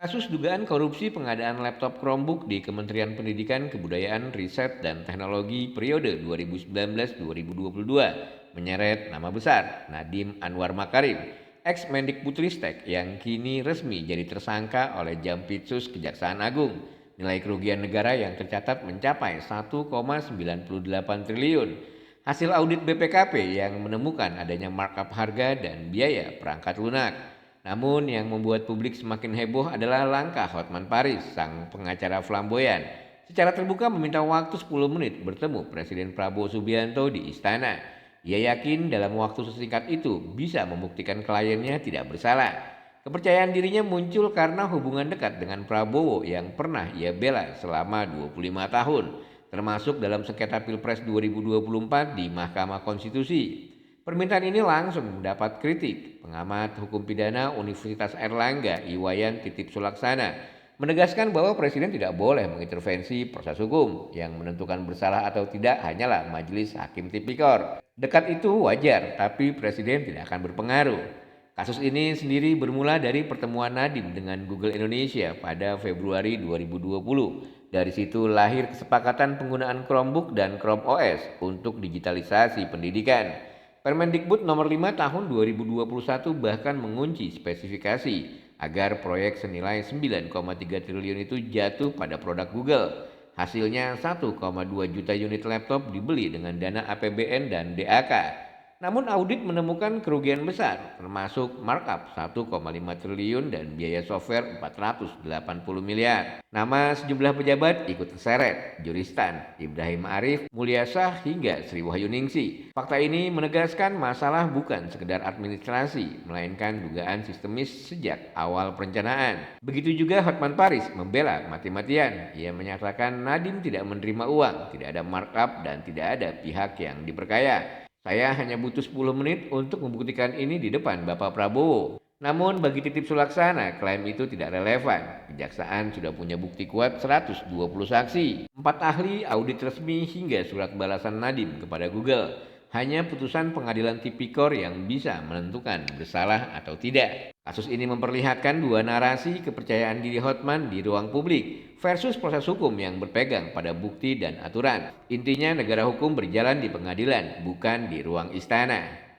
Kasus dugaan korupsi pengadaan laptop Chromebook di Kementerian Pendidikan, Kebudayaan, Riset, dan Teknologi periode 2019-2022 menyeret nama besar Nadiem Anwar Makarim, ex-Mendikbudristek yang kini resmi jadi tersangka oleh Jampitsus Kejaksaan Agung. Nilai kerugian negara yang tercatat mencapai 1,98 triliun. Hasil audit BPKP yang menemukan adanya markup harga dan biaya perangkat lunak. Namun yang membuat publik semakin heboh adalah langkah Hotman Paris, sang pengacara flamboyan, secara terbuka meminta waktu 10 menit bertemu Presiden Prabowo Subianto di istana. Ia yakin dalam waktu sesingkat itu bisa membuktikan kliennya tidak bersalah. Kepercayaan dirinya muncul karena hubungan dekat dengan Prabowo yang pernah ia bela selama 25 tahun, termasuk dalam sengketa Pilpres 2024 di Mahkamah Konstitusi. Permintaan ini langsung mendapat kritik. Pengamat hukum pidana Universitas Airlangga, Iwayan Titip Sulaksana, menegaskan bahwa presiden tidak boleh mengintervensi proses hukum. Yang menentukan bersalah atau tidak hanyalah majelis hakim tipikor. Dekat itu wajar, tapi presiden tidak akan berpengaruh. Kasus ini sendiri bermula dari pertemuan Nadiem dengan Google Indonesia pada Februari 2020. Dari situ lahir kesepakatan penggunaan Chromebook dan Chrome OS untuk digitalisasi pendidikan. Permendikbud nomor 5 tahun 2021 bahkan mengunci spesifikasi agar proyek senilai 9,3 triliun itu jatuh pada produk Google. Hasilnya 1,2 juta unit laptop dibeli dengan dana APBN dan DAK. Namun audit menemukan kerugian besar, termasuk markup 1,5 triliun dan biaya software 480 miliar. Nama sejumlah pejabat ikut terseret, Juristan, Ibrahim Arif, Mulyasah hingga Sri Wahyuningsi. Fakta ini menegaskan masalah bukan sekedar administrasi, melainkan dugaan sistemis sejak awal perencanaan. Begitu juga Hotman Paris membela mati-matian. Ia menyatakan Nadiem tidak menerima uang, tidak ada markup dan tidak ada pihak yang diperkaya. Saya hanya butuh 10 menit untuk membuktikan ini di depan Bapak Prabowo. Namun bagi Titip Sulaksana, klaim itu tidak relevan. Kejaksaan sudah punya bukti kuat 120 saksi, 4 ahli, audit resmi hingga surat balasan Nadiem kepada Google. Hanya putusan pengadilan tipikor yang bisa menentukan bersalah atau tidak. Kasus ini memperlihatkan dua narasi kepercayaan diri Hotman di ruang publik versus proses hukum yang berpegang pada bukti dan aturan. Intinya negara hukum berjalan di pengadilan, bukan di ruang istana.